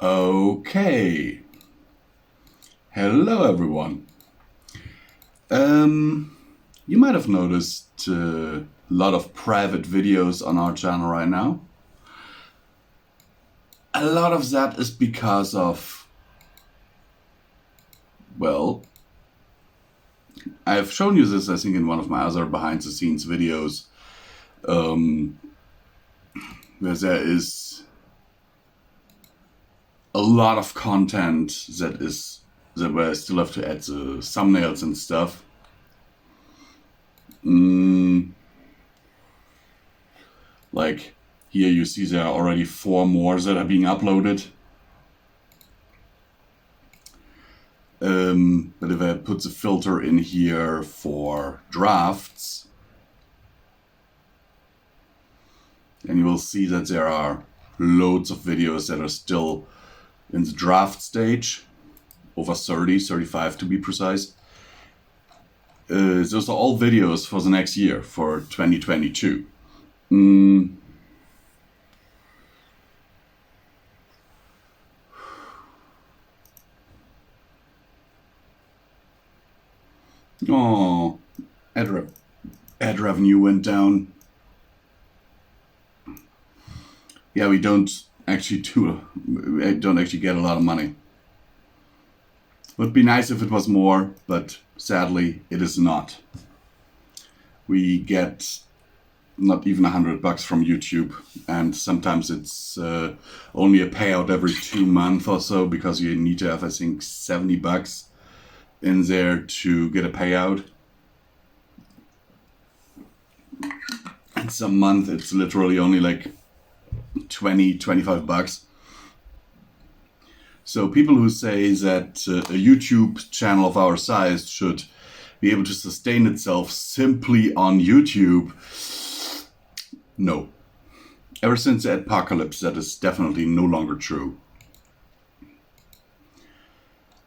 Okay. Hello, everyone. You might have noticed a lot of private videos on our channel right now. A lot of that is because of, well, I've shown you this, I think, in one of my other behind-the-scenes videos, where there is a lot of content where I still have to add the thumbnails and stuff. Like here you see there are already 4 more that are being uploaded. But if I put the filter in here for drafts, and you will see that there are loads of videos that are still in the draft stage, over 30, 35 to be precise. Those are all videos for the next year, for 2022. Oh, ad revenue went down. Yeah, we don't actually get a lot of money. Would be nice if it was more, but sadly it is not. We get not even $100 from YouTube, and sometimes it's only a payout every 2 months or so, because you need to have, I think, $70 in there to get a payout. And some month it's literally only like $20-25. So people who say that a YouTube channel of our size should be able to sustain itself simply on YouTube, no. Ever since the apocalypse, that is definitely no longer true.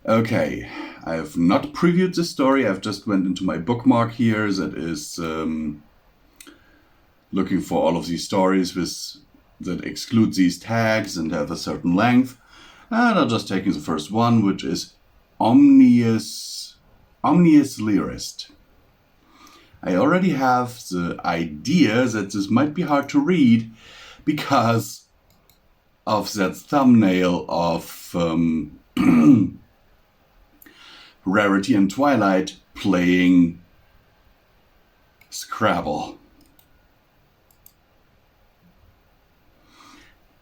Okay, I have not previewed this story. I've just went into my bookmark here that is looking for all of these stories that exclude these tags and have a certain length. And I'm just taking the first one, which is Ominouslierest. I already have the idea that this might be hard to read because of that thumbnail of Rarity and Twilight playing Scrabble.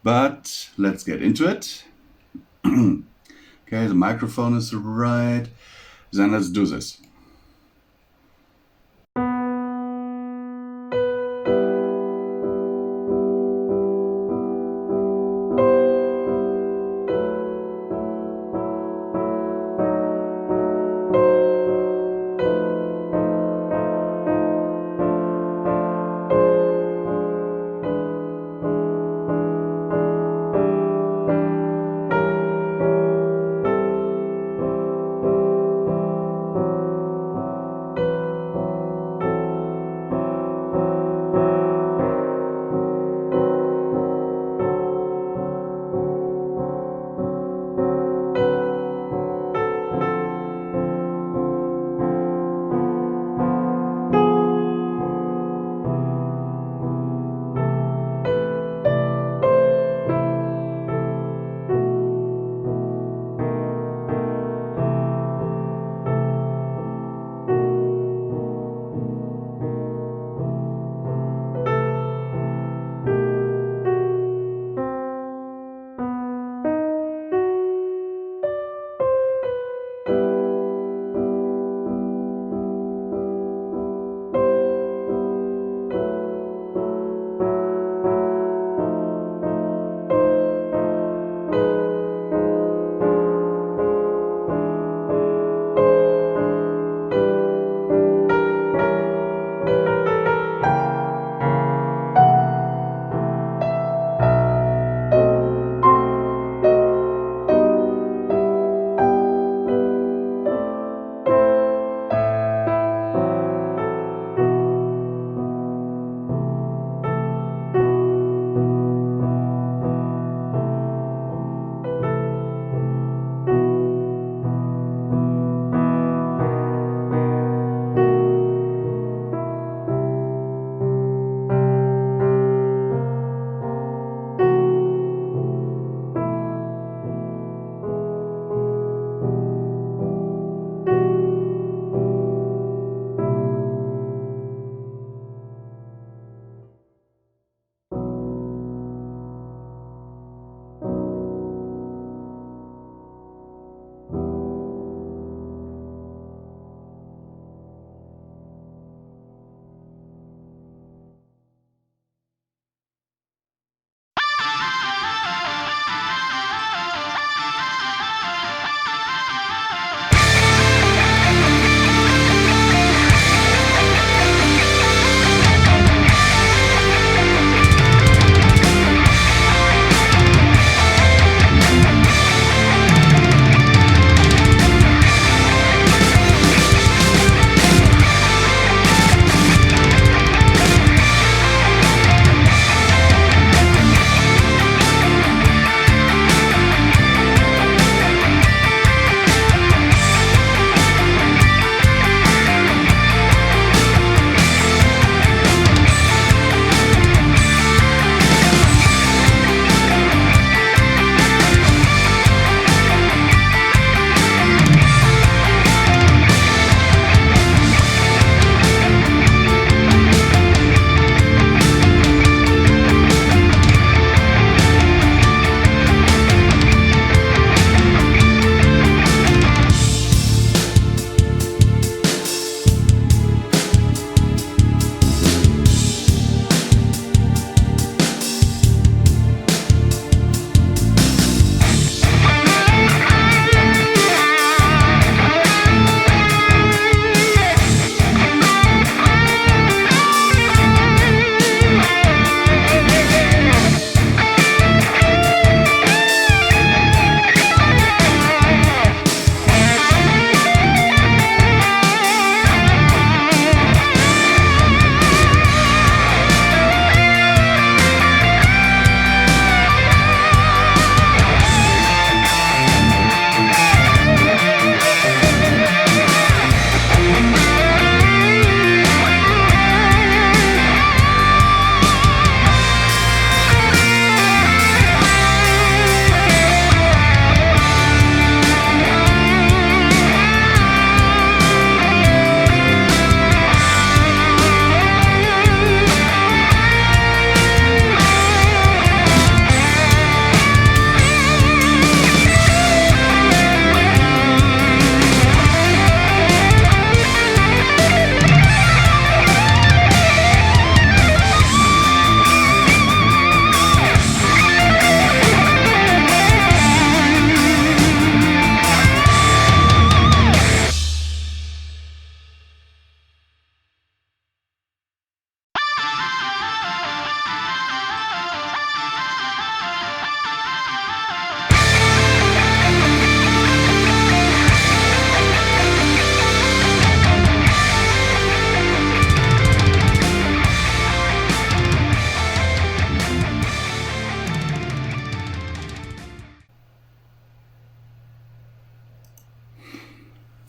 But let's get into it. Okay, the microphone is right. Then let's do this.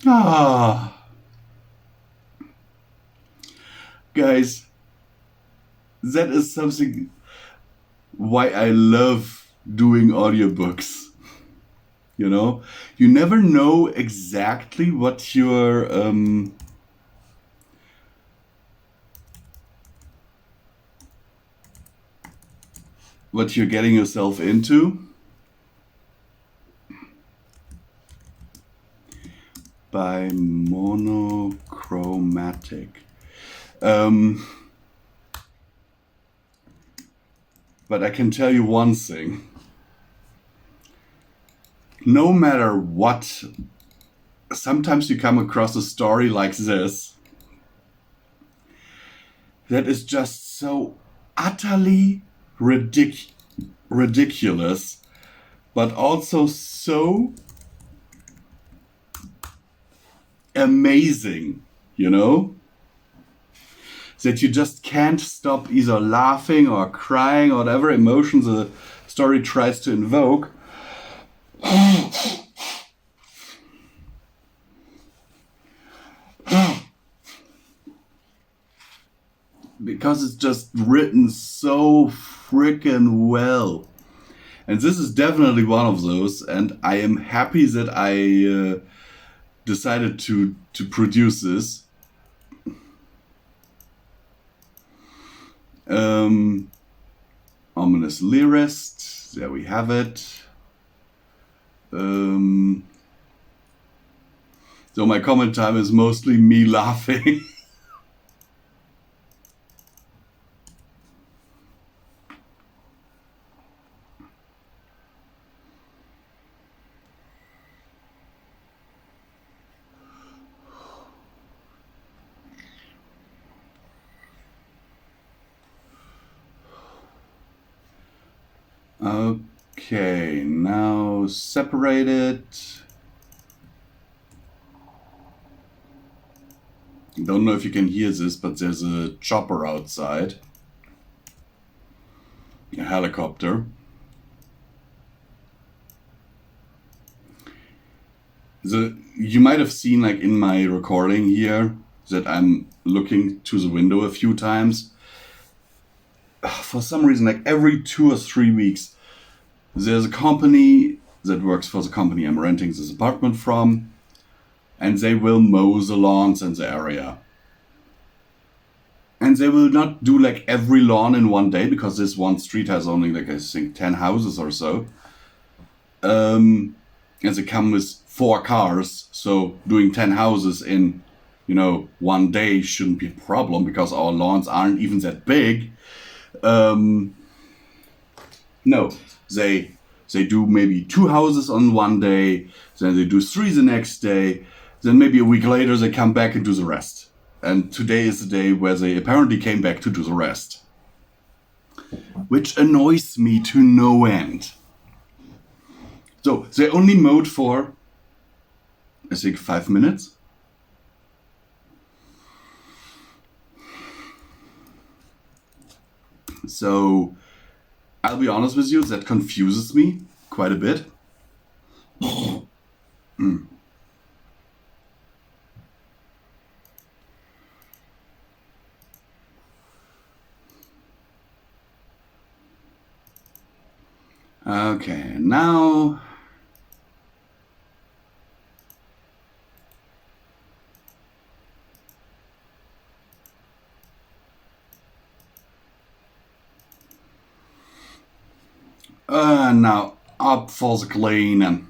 Ah, guys, that is something why I love doing audiobooks. You know, you never know exactly what you're getting yourself into. By monochromatic. But I can tell you one thing. No matter what, sometimes you come across a story like this that is just so utterly ridiculous, but also so amazing, you know? That you just can't stop either laughing or crying or whatever emotions the story tries to invoke. Because it's just written so freaking well. And this is definitely one of those, and I am happy that I decided to produce this. Ominouslierest, there we have it. So my comment time is mostly me laughing. Okay, now separate it. Don't know if you can hear this, but there's a chopper outside. A helicopter. You might have seen, like in my recording here, that I'm looking to the window a few times. For some reason, like every 2 or 3 weeks, there's a company that works for the company I'm renting this apartment from, and they will mow the lawns in the area. And they will not do like every lawn in one day, because this one street has only like, I think, 10 houses or so. And they come with 4 cars, so doing 10 houses in, one day shouldn't be a problem, because our lawns aren't even that big. No, they do maybe 2 houses on one day, then they do 3 the next day, then maybe a week later they come back and do the rest. And today is the day where they apparently came back to do the rest. Which annoys me to no end. So they only mowed for, I think, 5 minutes. So I'll be honest with you, that confuses me quite a bit. Okay, now up for the cleaning.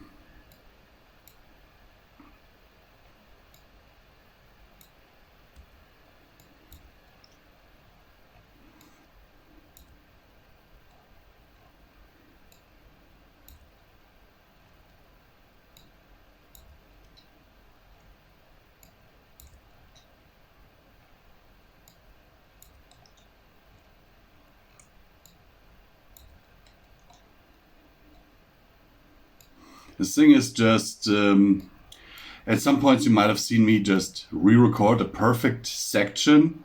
The thing is just, at some points you might have seen me just re-record a perfect section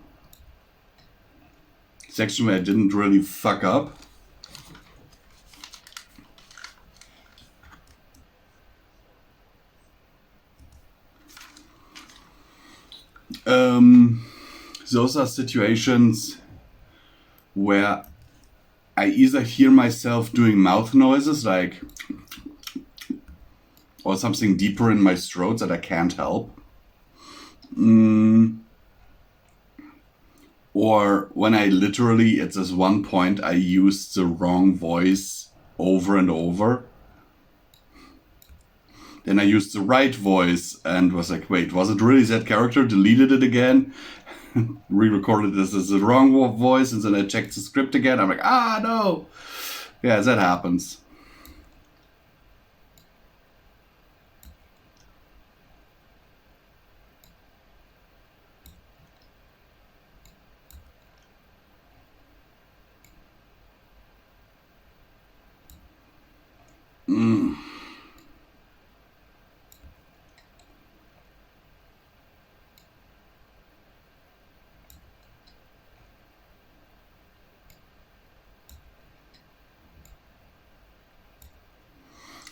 where I didn't really fuck up. Those are situations where I either hear myself doing mouth noises, like, or something deeper in my throat that I can't help. Or when I literally, at this one point, I used the wrong voice over and over. Then I used the right voice and was like, wait, was it really that character? Deleted it again, re-recorded this as the wrong voice, and then I checked the script again. I'm like, no. Yeah, that happens.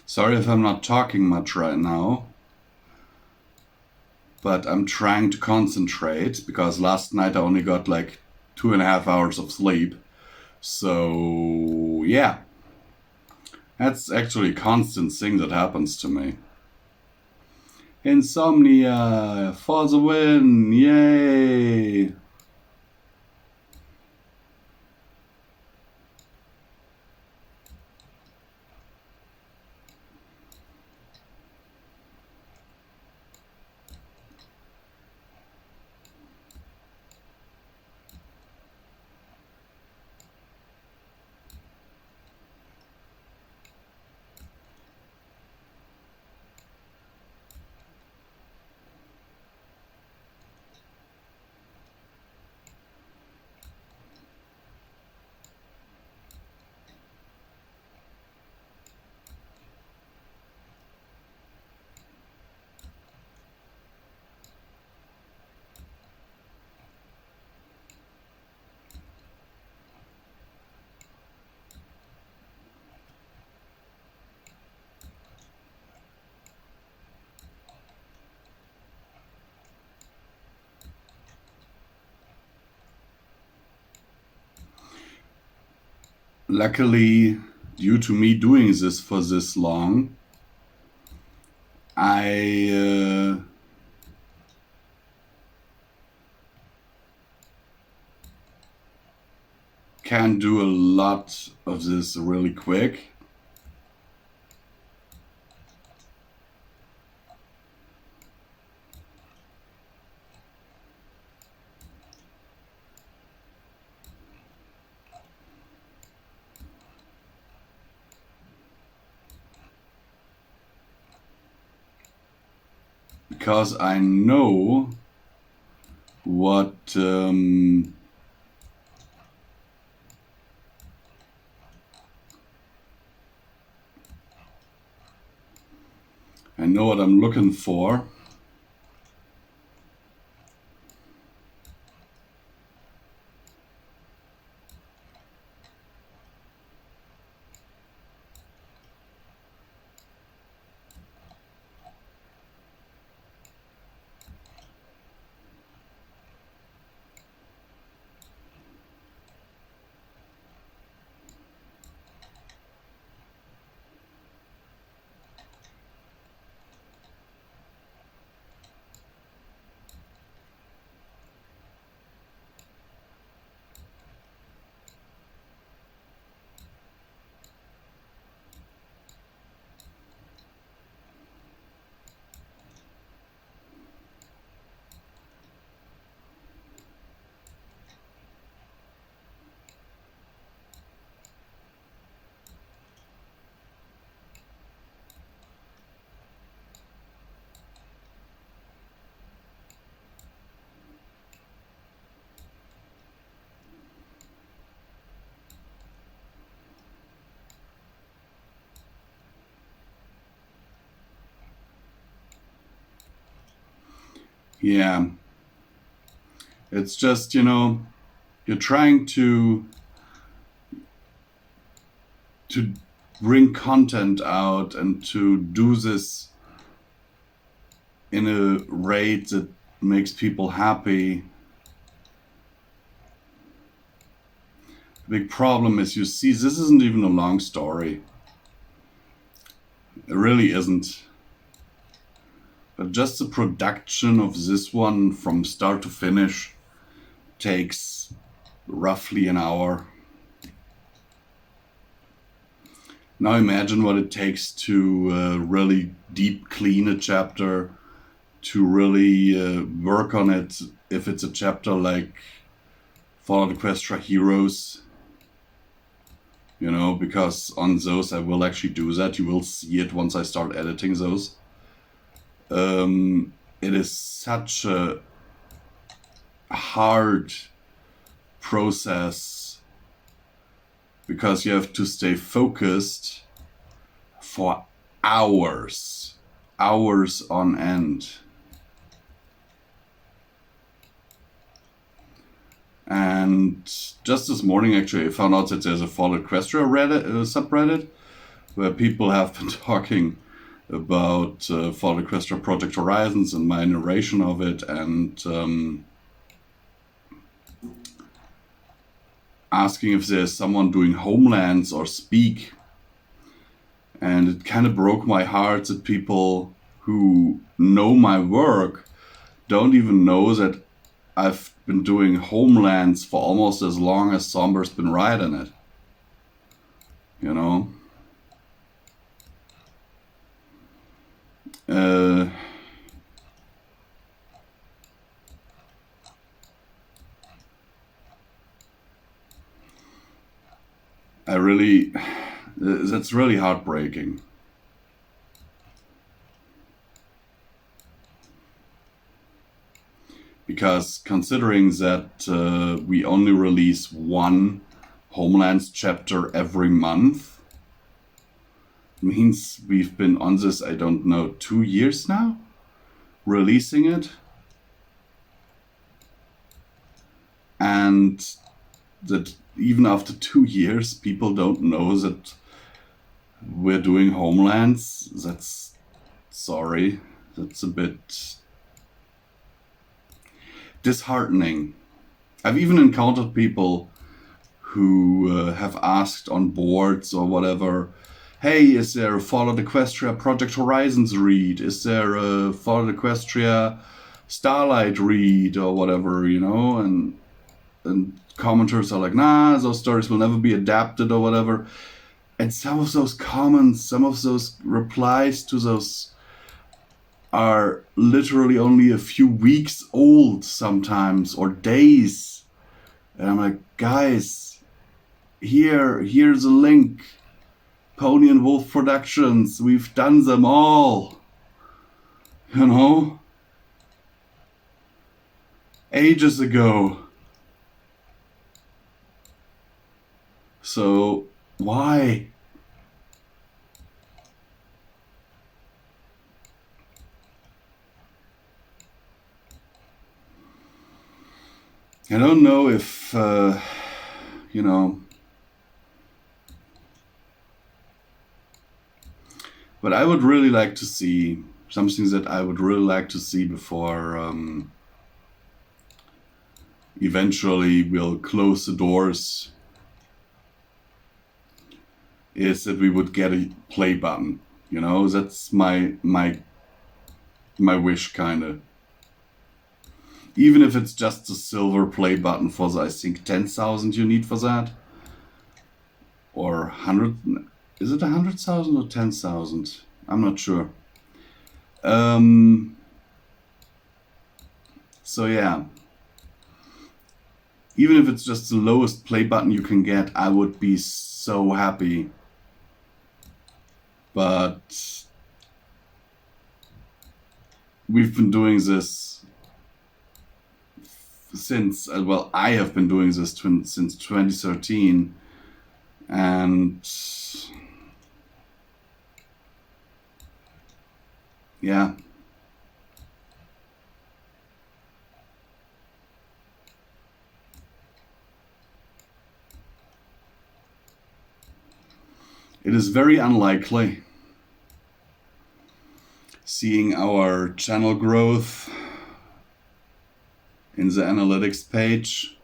Sorry if I'm not talking much right now, but I'm trying to concentrate because last night I only got like 2.5 hours of sleep. So, yeah. That's actually a constant thing that happens to me. Insomnia for the win! Yay! Luckily, due to me doing this for this long, I can do a lot of this really quick. Because I know what I know what I'm looking for. Yeah. It's just, you're trying to bring content out and to do this in a rate that makes people happy. The big problem is, you see, this isn't even a long story. It really isn't. But just the production of this one from start to finish takes roughly an hour. Now imagine what it takes to really deep clean a chapter, to really work on it if it's a chapter like Fallout Equestria Heroes. You know, because on those I will actually do that. You will see it once I start editing those. It is such a hard process because you have to stay focused for hours on end. And just this morning, actually, I found out that there's a Fallout Equestria subreddit where people have been talking about Fallout Equestria Project Horizons and my narration of it, and asking if there's someone doing Homelands or Speak. And it kind of broke my heart that people who know my work don't even know that I've been doing Homelands for almost as long as Somber's been writing it. You know? That's really heartbreaking. Because considering that we only release one Homelands chapter every month, means we've been on this, I don't know, 2 years now, releasing it. And that even after 2 years, people don't know that we're doing Homelands. That's a bit disheartening. I've even encountered people who have asked on boards or whatever, hey, is there a Fallout Equestria Project Horizons read? Is there a Fallout Equestria Starlight read or whatever, you know? And commenters are like, nah, those stories will never be adapted or whatever. And some of those comments, some of those replies to those are literally only a few weeks old sometimes, or days. And I'm like, guys, here's a link. Pony&Wolf Productions, we've done them all. You know? Ages ago. So, why? I don't know if, you know, but I would really like to see something that I would really like to see before eventually we'll close the doors, is that we would get a play button. You know, that's my wish, kind of. Even if it's just a silver play button for the, I think, 10,000 you need for that. Or 100, is it 100,000 or 10,000? I'm not sure. So yeah. Even if it's just the lowest play button you can get, I would be so happy. But we've been doing this since, well, I have been doing this since 2013, and yeah. It is very unlikely, seeing our channel growth, in the analytics page,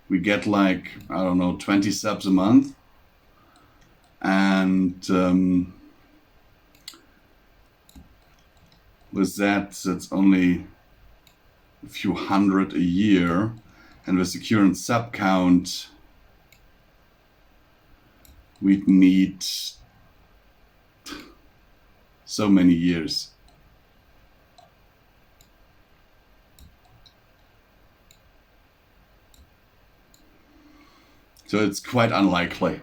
we get like, I don't know, 20 subs a month. And with that, that's only a few hundred a year. And with the current sub count, we'd need so many years. So it's quite unlikely.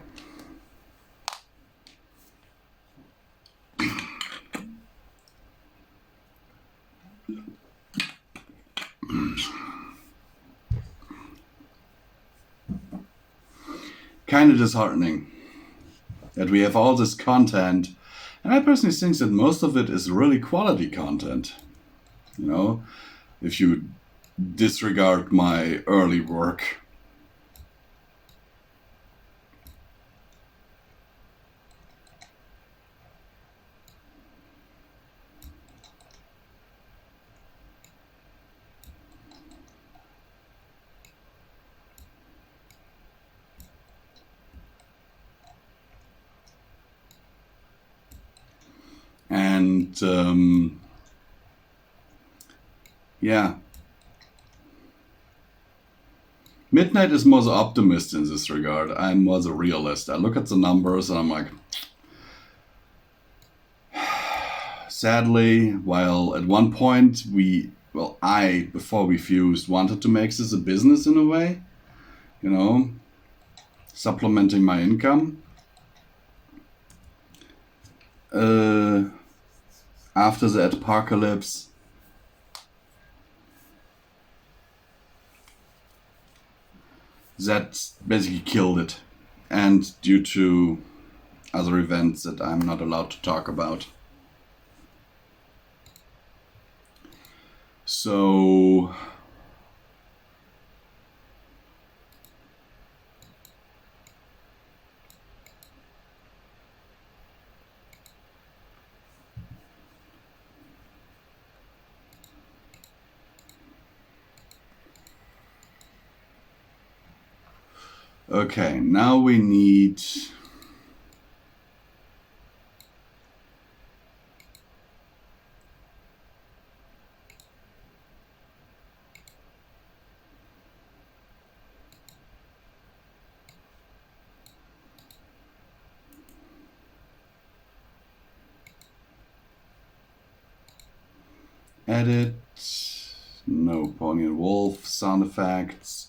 Kind of disheartening that we have all this content, and I personally think that most of it is really quality content. You know, if you disregard my early work. And yeah, Midnight is more the optimist in this regard. I'm more the realist. I look at the numbers and I'm like, sadly, while at one point before we fused, wanted to make this a business in a way, you know, supplementing my income. After the apocalypse, that basically killed it, and due to other events that I'm not allowed to talk about. So okay, now we need edit, no Pony&Wolf sound effects.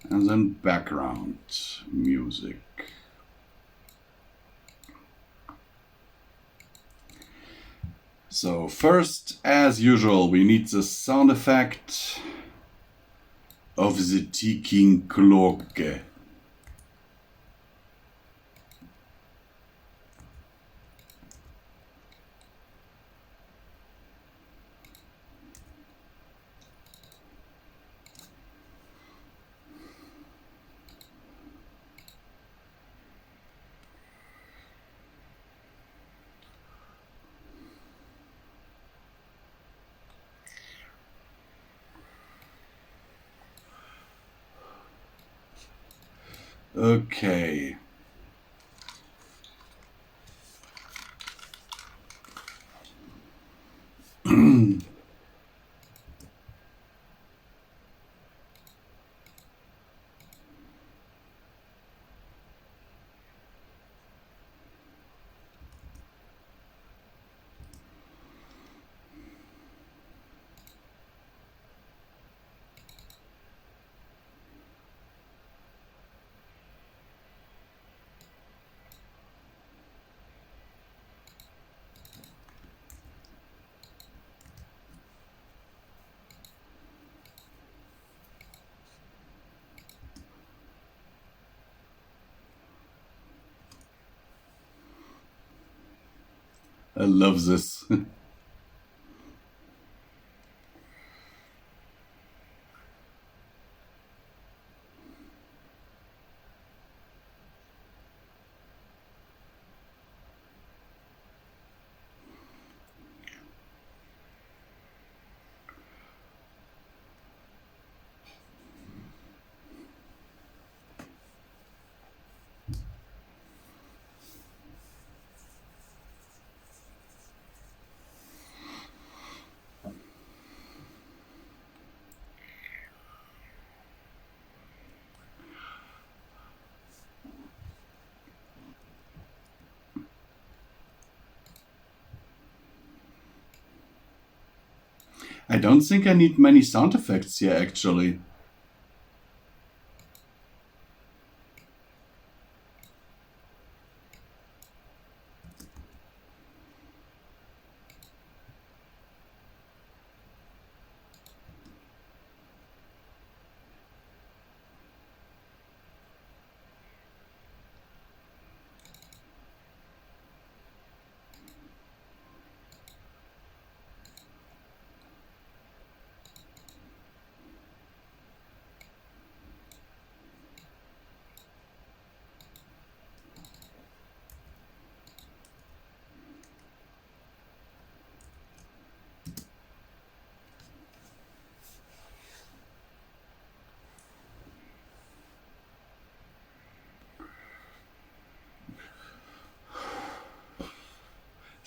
And then background music. So first, as usual, we need the sound effect of the ticking clock. Okay. I love this. I don't think I need many sound effects here, actually.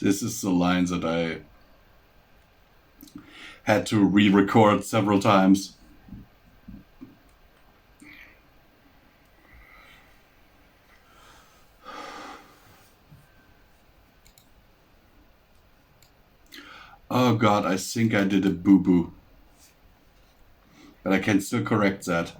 This is the line that I had to re-record several times. Oh god, I think I did a boo-boo. But I can still correct that.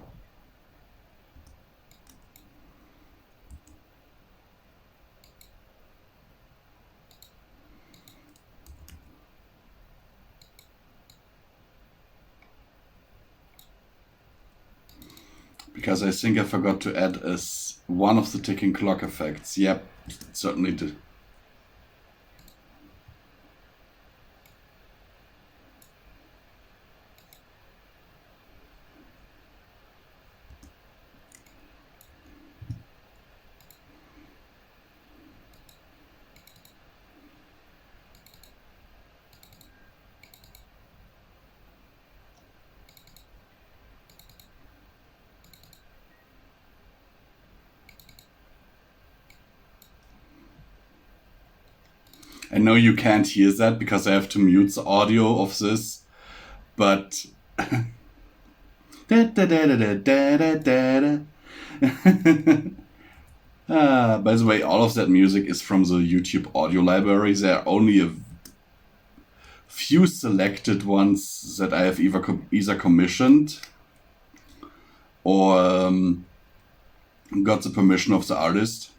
Because I think I forgot to add one of the ticking clock effects. Yep, certainly did. I know you can't hear that because I have to mute the audio of this, but by the way, all of that music is from the YouTube audio library. There are only a few selected ones that I have either commissioned or got the permission of the artist.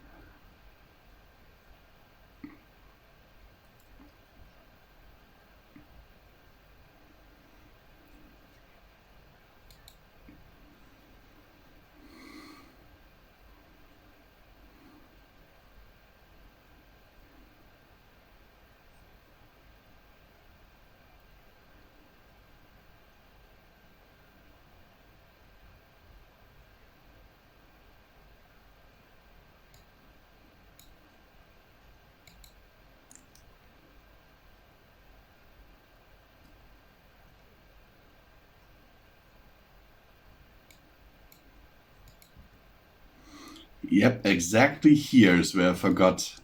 Yep, exactly here is where I forgot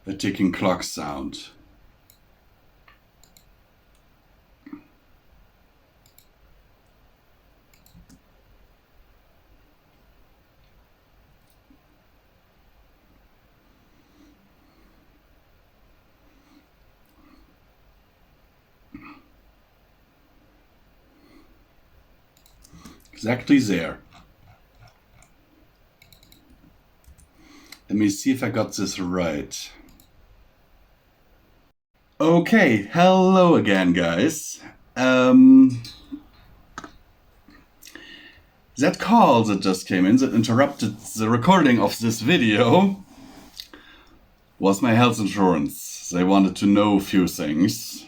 a ticking clock sound. Exactly there. Let me see if I got this right. Okay, hello again, guys. That call that just came in that interrupted the recording of this video was my health insurance. They wanted to know a few things.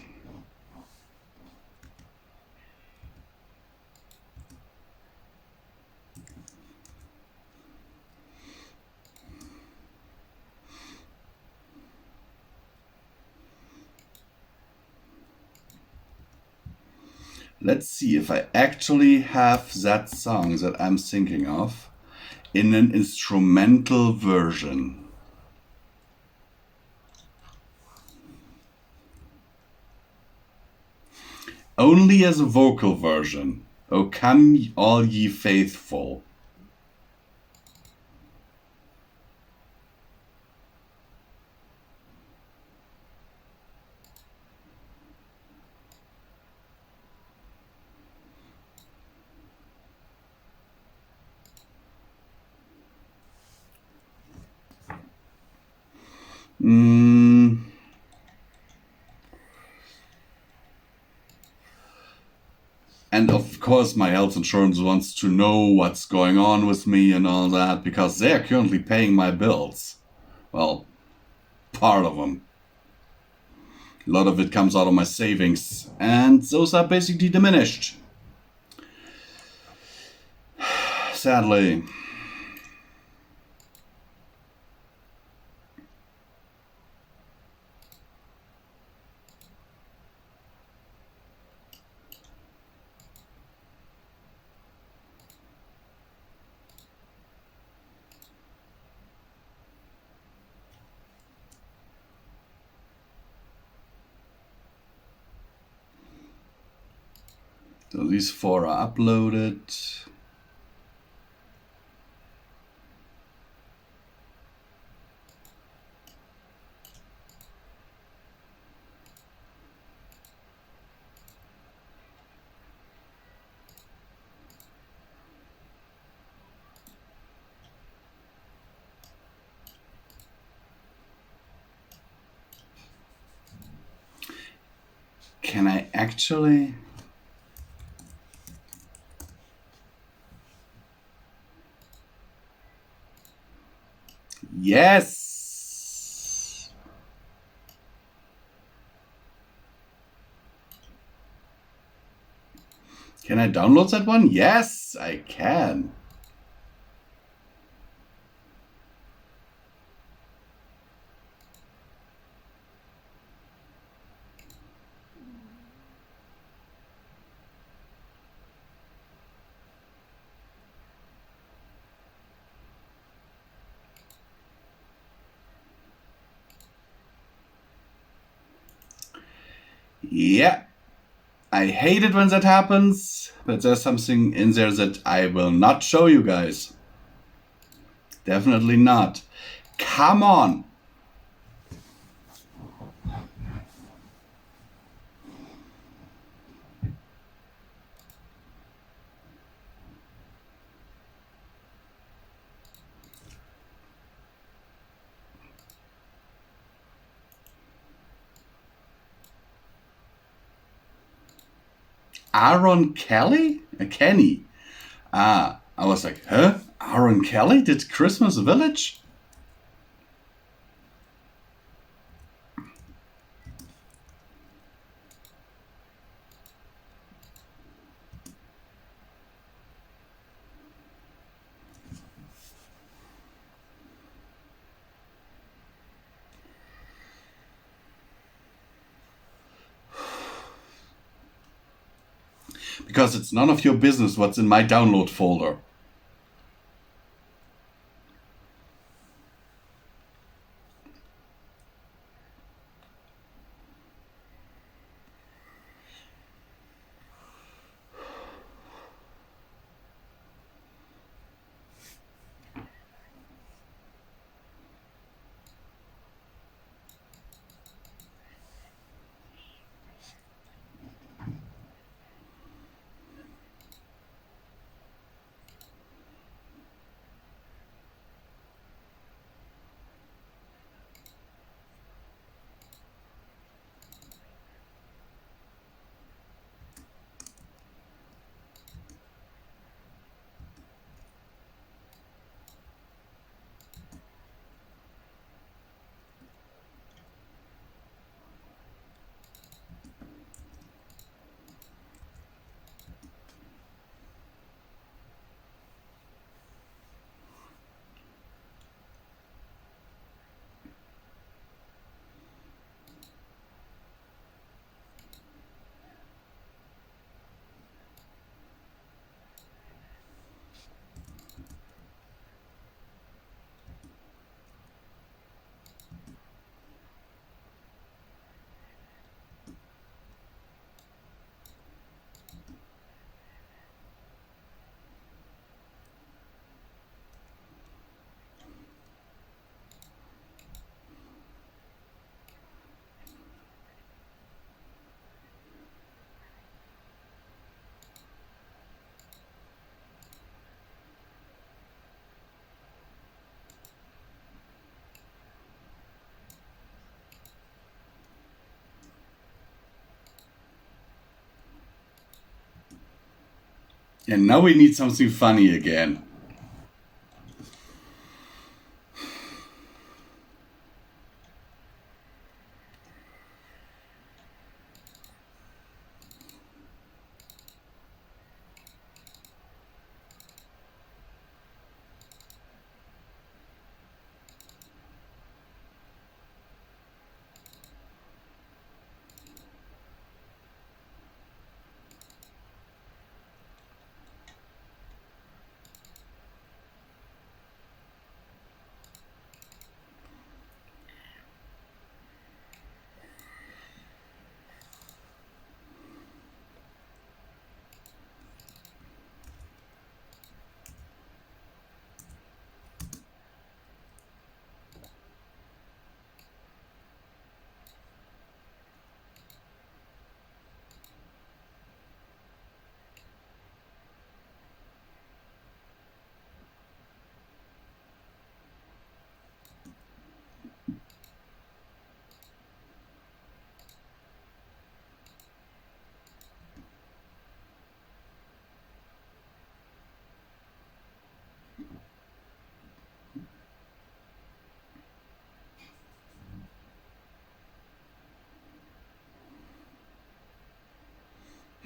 Let's see if I actually have that song that I'm thinking of in an instrumental version. Only as a vocal version. O come all ye faithful. Mm. And of course my health insurance wants to know what's going on with me and all that, because they're currently paying my bills. Well, part of them. A lot of it comes out of my savings, and those are basically diminished. Sadly. So these 4 are uploaded. Can I actually... Yes! Can I download that one? Yes, I can. Yeah. I hate it when that happens, but there's something in there that I will not show you guys. Definitely not. Come on! Aaron Kelly? Kenny. I was like, huh? Aaron Kelly did Christmas Village? Because it's none of your business what's in my download folder. And now we need something funny again.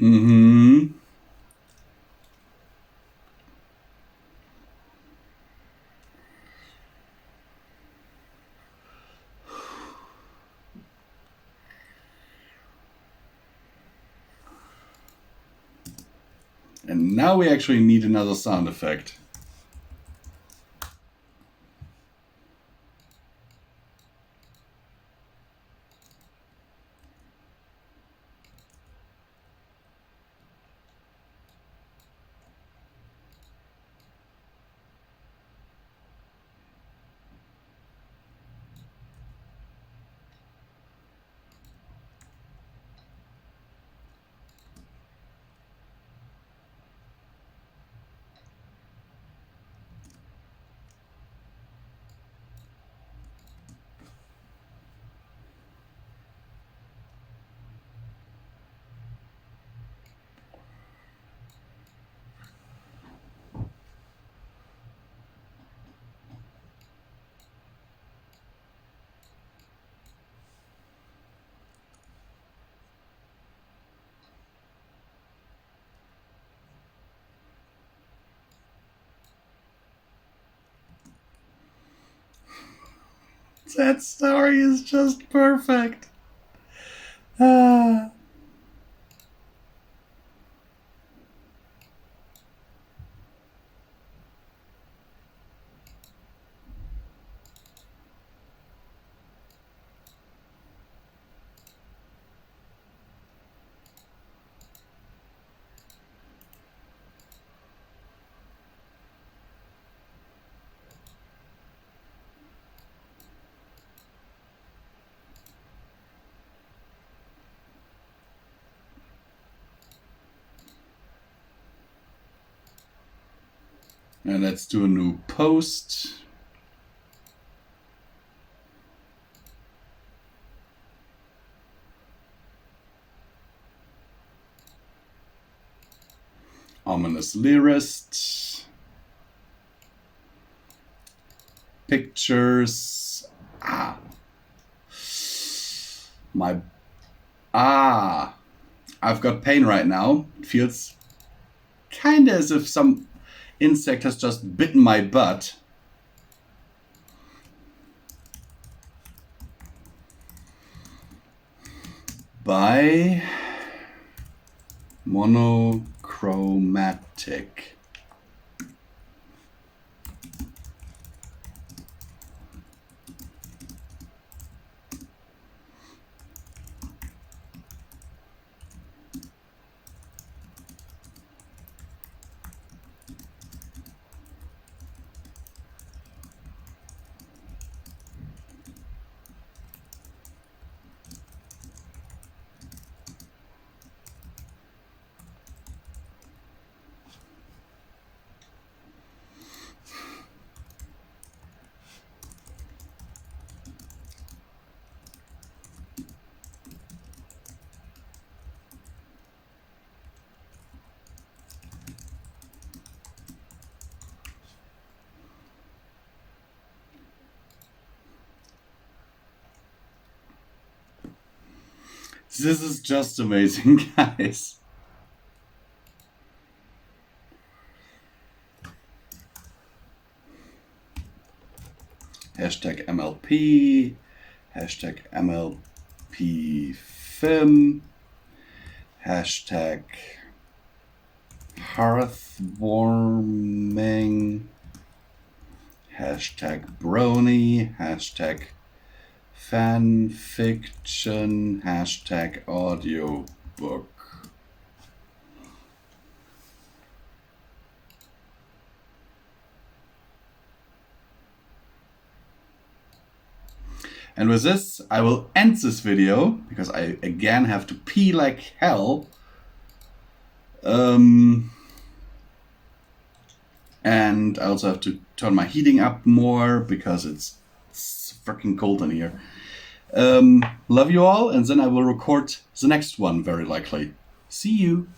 Mm-hmm. And now we actually need another sound effect. That story is just perfect. Ah. And let's do a new post. Ominouslierest. Pictures. I've got pain right now. It feels kinda as if some insect has just bitten my butt. By monochromatic. This is just amazing, guys. Hashtag MLP, hashtag MLP Film, hashtag hearthwarming, hashtag brony, hashtag fanfiction, hashtag audiobook. And with this, I will end this video, because I again have to pee like hell. And I also have to turn my heating up more, because it's freaking cold in here. Love you all, and then I will record the next one, very likely. See you!